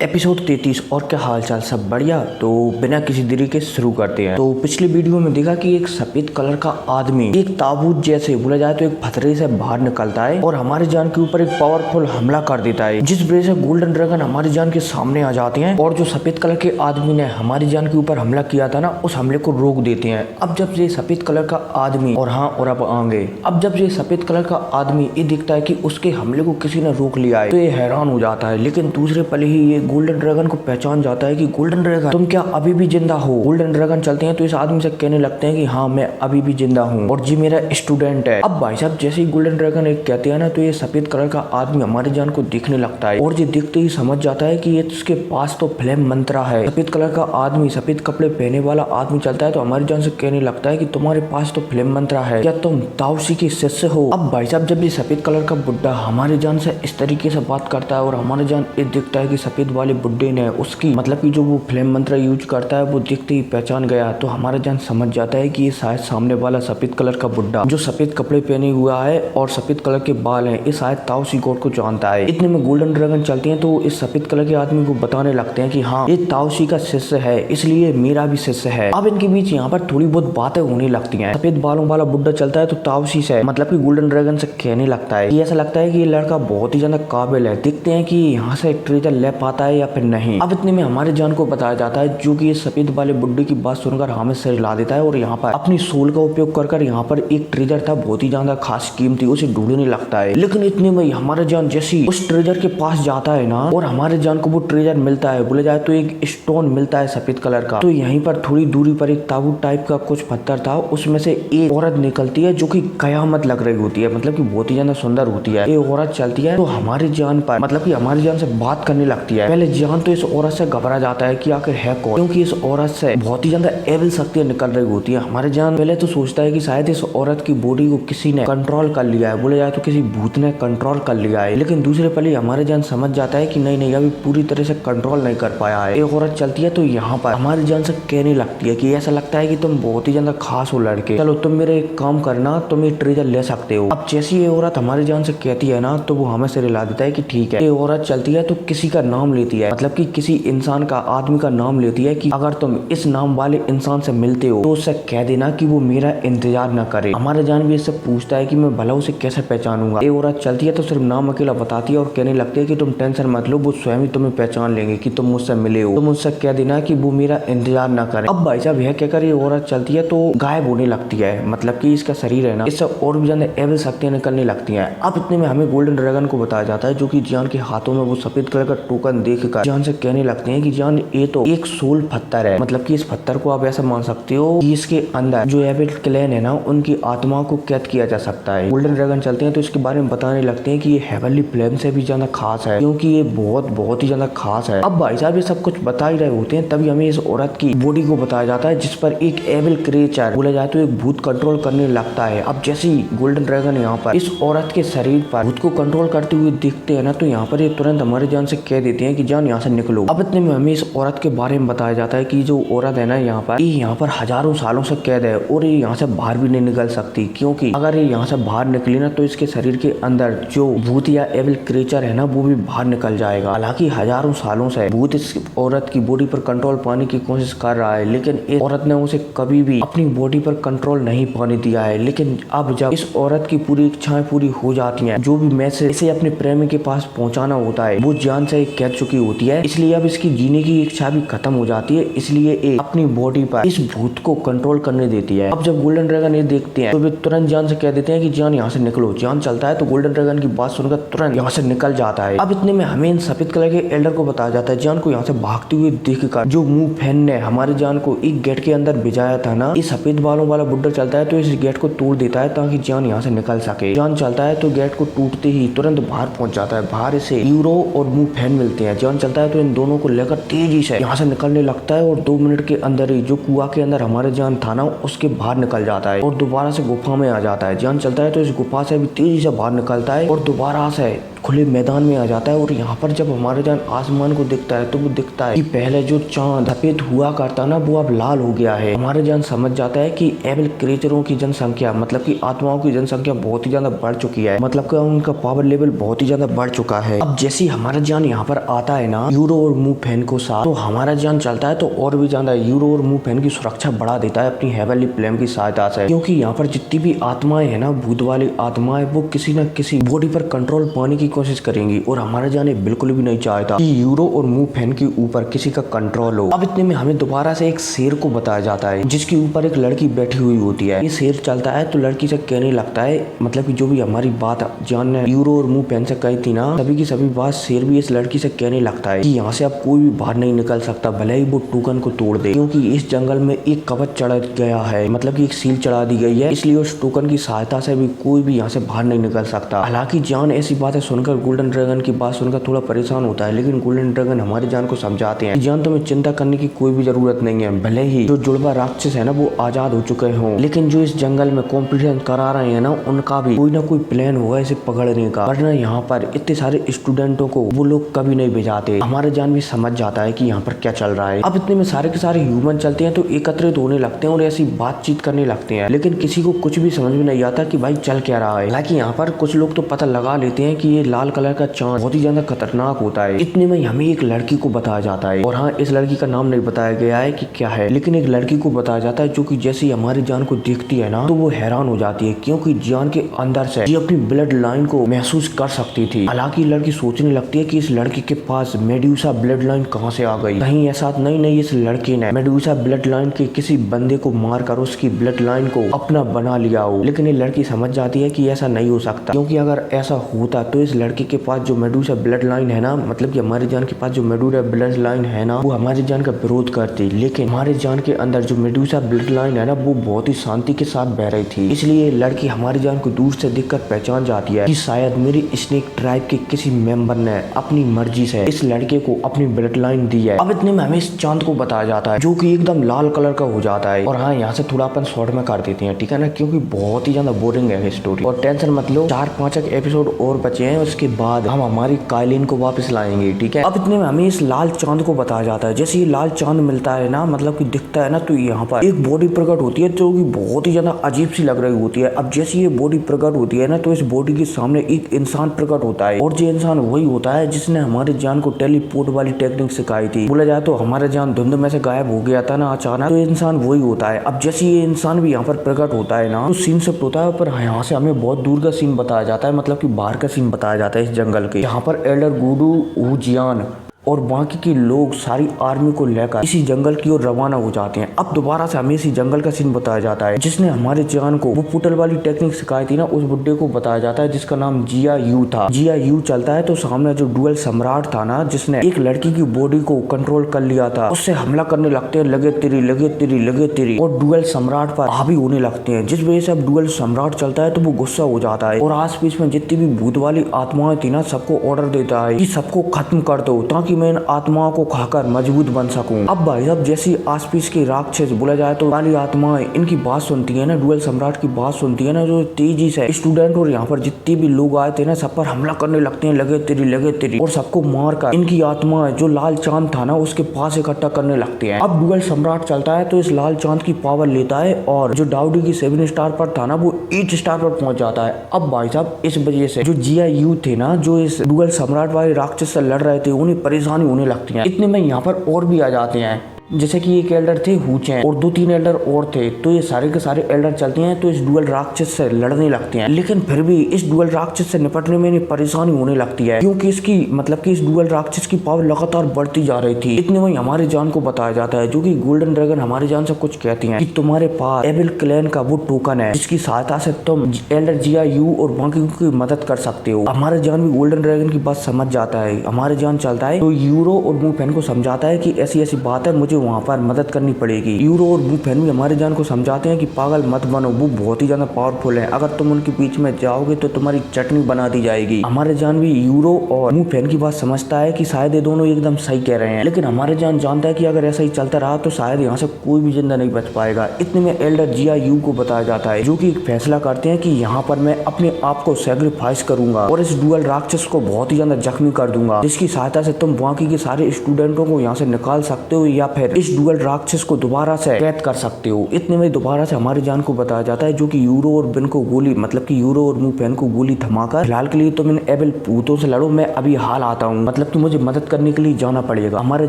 Episode 33। और क्या हालचाल, सब बढ़िया। तो बिना किसी देरी के शुरू करते हैं। तो पिछली वीडियो में देखा कि एक सफेद कलर का आदमी एक ताबूत जैसे बोला जाए तो एक फतरे से बाहर निकलता है और हमारी जान के ऊपर एक पावरफुल हमला कर देता है, जिस वजह से गोल्डन ड्रैगन हमारी जान के सामने आ जाते हैं और जो सफेद कलर के आदमी ने हमारी जान के ऊपर हमला किया था ना, उस हमले को रोक देते हैं। अब जब ये सफेद कलर का आदमी और अब आगे अब जब ये सफेद कलर का आदमी ये दिखता है कि उसके हमले को किसी ने रोक लिया है तो ये हैरान हो जाता है। लेकिन दूसरे पल ही ये गोल्डन ड्रैगन को पहचान जाता है कि गोल्डन ड्रैगन तुम क्या अभी भी जिंदा हो। गोल्डन ड्रैगन चलते हैं तो इस आदमी से कहने लगते हैं कि हाँ मैं अभी भी जिंदा हूँ और जी मेरा स्टूडेंट है। अब भाई साहब जैसे ही गोल्डन ड्रैगन एक कहते हैं ना तो ये सफेद कलर का आदमी हमारी जान को देखने लगता है और ये देखते ही समझ जाता है कि ये उसके पास तो फ्लेम मंत्रा है। सफेद कलर का आदमी, सफेद कपड़े पहने वाला आदमी चलता है तो हमारी जान से कहने लगता है कि तुम्हारे पास तो फ्लेम मंत्रा है, क्या तुम ताओसी के शिष्य हो। अब भाई साहब जब ये सफेद कलर का बुड्ढा हमारी जान से इस तरीके से बात करता है और हमारी जान ये देखता है कि सफेद वाले बुड्ढे ने उसकी मतलब कि जो वो फ्लेम मंत्र यूज करता है वो देखते ही पहचान गया, तो हमारा जान समझ जाता है कि ये शायद सामने वाला सफेद कलर का बुड्ढा जो सफेद कपड़े पहने हुआ है और सफेद कलर के बाल हैं, ये शायद ताओसी गॉड को जानता है। इतने में गोल्डन ड्रैगन चलते हैं तो इस सफेद कलर के आदमी को बताने लगते हैं कि हाँ ये ताओसी का शिष्य है, इसलिए मेरा भी शिष्य है। अब इनके बीच यहाँ पर थोड़ी बहुत बातें होने लगती है। सफेद बालों वाला बुड्ढा चलता है तो ताओसी से मतलब कि गोल्डन ड्रैगन से कहने लगता है कि ऐसा लगता है कि ये लड़का बहुत ही ज्यादा काबिल है, देखते हैं कि यहाँ से ट्रेजर ले पाता है या फिर नहीं। अब इतने में हमारे जान को बताया जाता है जो कि ये सफेद वाले बुड्ढे की बात सुनकर हमें सिर हिला देता है और यहाँ पर अपनी सोल का उपयोग कर यहाँ पर एक ट्रेजर था बहुत ही ज्यादा खास कीमती, उसे ढूंढने लगता है। लेकिन इतने में हमारे जान जैसी उस ट्रेजर के पास जाता है ना और हमारे जान को वो ट्रेजर मिलता है, बोला जाए तो एक स्टोन मिलता है सफेद कलर का। तो यहीं पर थोड़ी दूरी पर एक ताबूत टाइप का कुछ पत्थर था, उसमें से एक औरत निकलती है जो कि कयामत लग रही होती है, मतलब कि बहुत ही ज्यादा सुंदर होती है। ये औरत चलती है तो हमारी जान पर मतलब कि हमारी जान से बात करने लगती है। पहले जान तो इस औरत से घबरा जाता है कि आखिर है कौन, क्योंकि इस औरत से बहुत ही ज्यादा एविल शक्तियां निकल रही होती है। हमारे जान पहले तो सोचता है कि शायद इस औरत की बॉडी को किसी ने कंट्रोल कर लिया है, बोला जाए तो किसी भूत ने कंट्रोल कर लिया है। लेकिन दूसरे पल ही हमारे जान समझ जाता है कि नहीं अभी पूरी तरह से कंट्रोल नहीं कर पाया है। एक औरत चलती है तो यहाँ पर हमारी जान से कहने लगती है कि ऐसा लगता है कि तुम बहुत ही ज्यादा खास हो लड़के, चलो तुम मेरे एक काम करना, तुम ये ट्रेजर ले सकते हो। अब जैसी ये औरत हमारी जान से कहती है ना तो वो हमें सिर हिला देता है कि ठीक है। ये औरत चलती है तो किसी का नाम लेती है, मतलब कि किसी इंसान का, आदमी का नाम लेती है कि अगर तुम इस नाम वाले इंसान से मिलते हो तो उससे कह देना कि वो मेरा इंतजार न करे। हमारा जान भी इससे पूछता है कि मैं भला उसे कैसे पहचानूंगा। ये औरत चलती है तो सिर्फ नाम अकेला बताती है और कहने लगती है कि तुम टेंशन मत लो, वो स्वयं ही तुम्हें पहचान लेंगे कि तुम मुझसे मिले हो, तुम उससे कह देना कि वो मेरा इंतजार न करे। अब भाई साहब यह कहकर ये औरत चलती है तो गायब होने लगती है, मतलब कि इसका शरीर है ना इससे और भी ज्यादा एविल शक्तियां निकलने लगती है। अब इतने में हमें गोल्डन ड्रैगन को बताया जाता है जो कि जान के हाथों में वो सफेद कलर का टोकन देखकर जान से कहने लगते हैं कि जान ये तो एक सोल पत्थर है, मतलब कि इस पत्थर को आप ऐसा मान सकते हो कि इसके अंदर जो एविल क्लैन है ना उनकी आत्मा को कैद किया जा सकता है। गोल्डन ड्रैगन चलते हैं तो इसके बारे में बताने लगते हैं कि ये हेवनली फ्लेम से भी ज्यादा खास है, क्योंकि ये बहुत ही ज्यादा खास है। अब भाई साहब ये सब कुछ बता ही रहे होते हैं तभी हमें इस औरत की बॉडी को बताया जाता है जिस पर एक एविल क्रिएचर, बोला जाए तो एक भूत कंट्रोल करने लगता है। अब जैसे ही गोल्डन ड्रैगन यहाँ पर इस औरत के शरीर पर भूत को कंट्रोल करते हुए दिखते हैं ना तो यहाँ पर ये तुरंत हमारे जान से कह देते हैं कि जान यहाँ से निकलो। अब इतने में हमें इस औरत के बारे में बताया जाता है कि जो औरत है ना यहाँ पर हजारों सालों से कैद है और ये यहाँ से बाहर भी नहीं निकल सकती, क्योंकि अगर ये यहाँ से बाहर निकली ना तो इसके शरीर के अंदर जो भूत या एविल क्रिएचर है ना वो भी बाहर निकल जाएगा। हालांकि हजारों सालों से भूत इस औरत की बॉडी पर कंट्रोल पाने की कोशिश कर रहा है, लेकिन इस औरत ने उसे कभी भी अपनी बॉडी पर कंट्रोल नहीं पाने दिया है। लेकिन अब जब इस औरत की पूरी इच्छाएं पूरी हो जाती हैं, जो भी मैसेज इसे अपने प्रेमी के पास पहुंचाना होता है वो जान से कह चुकी होती है, इसलिए अब इसकी जीने की इच्छा भी खत्म हो जाती है, इसलिए ये अपनी बॉडी पर इस भूत को कंट्रोल करने देती है। अब जब गोल्डन ड्रैगन ये देखते हैं तो वे तुरंत जान से कह देते हैं कि जान यहाँ से निकलो। जान चलता है तो गोल्डन ड्रैगन की बात सुनकर तुरंत यहाँ से निकल जाता है। अब इतने में हमें इन सफेद कलर के एल्डर को बताया जाता है जान को यहाँ से भागते हुए देखकर जो मुंह फैन ने हमारे जान को एक गेट के अंदर भिजाया था ना, इस सफेद बालों वाला बुड्ढा चलता है तो इस गेट को तोड़ देता है ताकि जान यहाँ से निकल सके। जान चलता है तो गेट को टूटते ही तुरंत बाहर पहुंच जाता है। बाहर इसे यूरो और मुंह फैन मिलते हैं। जान चलता है तो इन दोनों को लेकर तेजी से यहाँ से निकलने लगता है और 2 मिनट के अंदर ही जो कुआं के अंदर हमारे जान था ना उसके बाहर निकल जाता है और दोबारा से गुफा में आ जाता है। जान चलता है तो इस गुफा से भी तेजी से बाहर निकलता है और दोबारा से खुले मैदान में आ जाता है। और यहाँ पर जब हमारे जान आसमान को दिखता है तो वो दिखता है कि पहले जो चांद सफेद हुआ करता ना वो अब लाल हो गया है। हमारे जान समझ जाता है कि एविल क्रिएचरों की जनसंख्या, मतलब कि आत्माओं की जनसंख्या बहुत ही ज्यादा बढ़ चुकी है, मतलब कि उनका पावर लेवल बहुत ही ज्यादा बढ़ चुका है। अब जैसे हमारा जान यहाँ पर आता आता है ना यूरो और मू फैन को साथ, तो हमारा जान चलता है तो और भी ज्यादा यूरो और मू फैन की सुरक्षा बढ़ा देता है अपनी हेवनली फ्लेम की सहायता से। क्योंकि यहाँ पर जितनी भी आत्माएं है ना, भूत वाली आत्माएं, वो किसी न किसी बॉडी पर कंट्रोल पाने की कोशिश करेंगी और हमारा जान बिल्कुल भी नहीं चाहता कि यूरो और मू फैन के ऊपर किसी का कंट्रोल हो। अब इतने में हमें दोबारा से एक शेर को बताया जाता है जिसके ऊपर एक लड़की बैठी हुई होती है। ये शेर चलता है तो लड़की से कहने लगता है, मतलब कि जो भी हमारी बात जान ने यूरो और मू फैन से कही थी ना, सभी की सभी बात शेर भी इस लड़की से कहने लगता है कि यहाँ से अब कोई भी बाहर नहीं निकल सकता, भले ही वो टोकन को तोड़ दे, क्योंकि इस जंगल में एक कवच चढ़ा गया है, मतलब कि एक सील चढ़ा दी गई है, इसलिए उस टोकन की सहायता से भी कोई भी यहाँ से बाहर नहीं निकल सकता। हालांकि जान ऐसी बातें सुनकर, गोल्डन ड्रैगन की बात सुनकर थोड़ा परेशान होता है, लेकिन गोल्डन ड्रैगन हमारे जान को समझाते हैं, जान तुम्हें चिंता करने की कोई भी जरूरत नहीं है, भले ही जो जुड़वा राक्षस है ना वो आजाद हो चुके हों, लेकिन जो इस जंगल में कॉम्पिटिशन करा रहे हैं ना, उनका भी कोई ना कोई प्लान होगा इसे पकड़ने का, वरना यहाँ पर इतने सारे स्टूडेंटों को वो लोग कभी नहीं भेजाते। हमारे जान भी समझ जाता है कि यहाँ पर क्या चल रहा है। अब इतने में सारे के सारे ह्यूमन चलते हैं तो एकत्रित होने लगते हैं और ऐसी बातचीत करने लगते हैं, लेकिन किसी को कुछ भी समझ में नहीं आता कि भाई चल क्या रहा है। हालांकि यहाँ पर कुछ लोग तो पता लगा लेते हैं कि ये लाल कलर का चांद बहुत ही ज्यादा खतरनाक होता है। इतने में हमें एक लड़की को बताया जाता है, और हाँ, इस लड़की का नाम नहीं बताया गया है कि क्या है, लेकिन एक लड़की को बताया जाता है जो कि जैसे ही हमारी जान को देखती है ना तो वो हैरान हो जाती है, क्योंकि जान के अंदर से ये अपनी ब्लड लाइन को महसूस कर सकती थी। हालांकि लड़की सोचने लगती है कि इस लड़की के पास मेड्यूसा ब्लड लाइन कहाँ से आ गई, कहीं ऐसा नहीं इस लड़की ने मेड्यूसा ब्लड लाइन के किसी बंदे को मारकर उसकी ब्लड लाइन को अपना बना लिया हो। लेकिन ये लड़की समझ जाती है कि ऐसा नहीं हो सकता, क्योंकि अगर ऐसा होता तो इस लड़की के पास जो मेडूसा ब्लड लाइन है ना, मतलब कि हमारी जान के पास जो मेडूसा ब्लड लाइन है ना, वो हमारी जान का विरोध करती। लेकिन हमारे जान के अंदर जो मेडूसा ब्लड लाइन है ना, वो बहुत ही शांति के साथ बह रही थी, इसलिए लड़की हमारी जान को दूर से देखकर पहचान जाती है कि शायद मेरी स्नेक ट्राइब के किसी मेंबर ने अपनी मर्जी से इस लड़के को अपनी ब्लड लाइन दी है। अब इतने में हमें इस चांद को बताया जाता है जो कि एकदम लाल कलर का हो जाता है। और हाँ, यहाँ से थोड़ा अपन शॉर्ट में कर देते हैं, ठीक है ना, क्योंकि बहुत ही ज्यादा बोरिंग है स्टोरी। और टेंशन मत लो, 4-5 एपिसोड और बचे हैं, उसके बाद हम हमारी काइलिन को वापस लाएंगे, ठीक है। अब इतने में हमें इस लाल चांद को बताया जाता है। जैसे ये लाल चांद मिलता है ना, मतलब कि दिखता है ना, तो यहाँ पर एक बॉडी प्रकट होती है जो कि बहुत ही ज्यादा अजीब सी लग रही होती है। अब जैसे ये बॉडी प्रकट होती है ना, तो इस बॉडी के सामने एक इंसान प्रकट होता है, और जो इंसान वही होता है जिसने हमारे जान को टेलीपोर्ट वाली टेक्निक सिखाई थी। बोला जाए तो हमारा जान धुंध में से गायब हो गया था ना अचानक, तो इंसान वही होता है। अब जैसे ये इंसान भी यहाँ पर प्रकट होता है ना, तो सीन शिफ्ट होता है, पर यहाँ से हमें बहुत दूर का सीन बताया जाता है, मतलब कि बाहर का सीन बताया जाता है इस जंगल के, यहाँ पर एल्डर गुडू वुजियान और बाकी के लोग सारी आर्मी को लेकर इसी जंगल की ओर रवाना हो जाते हैं। अब दोबारा से हमें इसी जंगल का सीन बताया जाता है जिसने हमारे जान को वो पुटल वाली टेक्निक सिखाई थी ना, उस बुड्ढे को बताया जाता है जिसका नाम जिया यू था। जिया यू चलता है तो सामने जो डुअल सम्राट था ना, जिसने एक लड़की की बॉडी को कंट्रोल कर लिया था, उससे हमला करने लगते हैं, लगे तेरी लगे तेरी लगे तेरी, और डुअल सम्राट पर हावी होने लगते हैं, जिस वजह से अब डुअल सम्राट चलता है तो वो गुस्सा हो जाता है और आस पास में जितनी भी भूत वाली आत्माएं थी ना, सबको ऑर्डर देता है कि सबको खत्म कर दो ताकि मैं इन आत्माओं को खाकर मजबूत बन सकूं। अब भाई साहब, जैसी आसपास के राक्षस, बोला जाए तो वाली आत्माएं इनकी बात सुनती है ना, डुअल सम्राट की बात सुनती है ना, जो तेजी से स्टूडेंट और यहाँ पर जितने भी लोग आए थे ना, सब पर हमला करने लगते हैं, लगे तेरी, और सबको मारकर इनकी आत्माएं जो लाल चांद था ना उसके पास इकट्ठा करने लगते हैं। अब डुअल सम्राट चलता है तो इस लाल चांद की पावर लेता है और जो डाउडी की 7 स्टार पर था ना, वो 8 स्टार पर पहुंच जाता है। अब भाई साहब, इस वजह से जो जिया यू थे ना, जो इस डुअल सम्राट वाले राक्षस से लड़ रहे थे, उन्हें परेशानी होने लगती है। इतने में यहाँ पर और भी आ जाते हैं, जैसे कि एक एल्डर थे हुचैन और 2-3 एल्डर और थे, तो ये सारे के सारे एल्डर चलते हैं तो इस डुअल राक्षस से लड़ने लगते हैं। लेकिन फिर भी इस डुअल राक्षस से निपटने में इन्हें परेशानी होने लगती है, क्योंकि इसकी मतलब कि इस डुअल राक्षस की पावर लगातार बढ़ती जा रही थी। इतने में हमारे जान को बताया जाता है, जो कि गोल्डन ड्रैगन हमारे जान से कुछ कहती हैं कि तुम्हारे पास एविल क्लैन का वो टोकन है जिसकी सहायता से तुम एल्डर जिया यू और बाकी की मदद कर सकते हो। हमारे जान भी गोल्डन ड्रैगन की बात समझ जाता है, हमारे जान चलता है तो यूरो और मूफेन को समझाता है कि ऐसी ऐसी बात है, मुझे वहाँ पर मदद करनी पड़ेगी। यूरो और मूफेन भी हमारे जान को समझाते हैं कि पागल मत बनो, वो बहुत ही ज्यादा पावरफुल है, अगर तुम उनके बीच में जाओगे तो तुम्हारी चटनी बना दी जाएगी। हमारे जान भी यूरो और मूफेन की बात समझता है कि शायद ये दोनों एकदम सही कह रहे हैं, लेकिन हमारे जान जानता है कि अगर ऐसा ही चलता रहा तो शायद यहाँ से कोई भी जिंदा नहीं बच पाएगा। इतने में एल्डर जिया यू को बताया जाता है, जो कि एक फैसला करते हैं कि यहाँ पर मैं अपने आप को सैक्रिफाइस करूंगा और इस डुअल राक्षस को बहुत ही ज्यादा जख्मी कर दूंगा, जिसकी सहायता से तुम बाकी के सारे स्टूडेंटों को यहाँ से निकाल सकते हो या फिर फिर इस डुअल राक्षस को दोबारा से कैद कर सकते हो। इतने में दोबारा से हमारी जान को बताया जाता है, जो कि यूरो और बेन को गोली मतलब कि यूरो और मुंह पेन को गोली थमाकर फिलहाल के लिए तो मैंने एबल भूतों से लड़ो, मैं अभी हाल आता हूँ, मतलब कि मुझे मदद करने के लिए जाना पड़ेगा। हमारे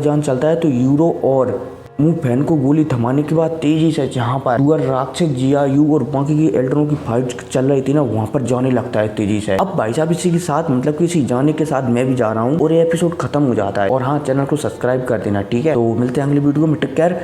जान चलता है तो यूरो और मुंह फैन को गोली थमाने के बाद तेजी से जहाँ पर डुअल राक्षस जिया यू और बाकी की एल्डरों की फाइट चल रही थी ना, वहाँ पर जाने लगता है तेजी से। अब भाई साहब इसी के साथ मतलब कि इसी जाने के साथ मैं भी जा रहा हूँ और ये एपिसोड खत्म हो जाता है। और हाँ, चैनल को सब्सक्राइब कर देना, ठीक है। तो मिलते हैं अगली वीडियो में, टेक केयर।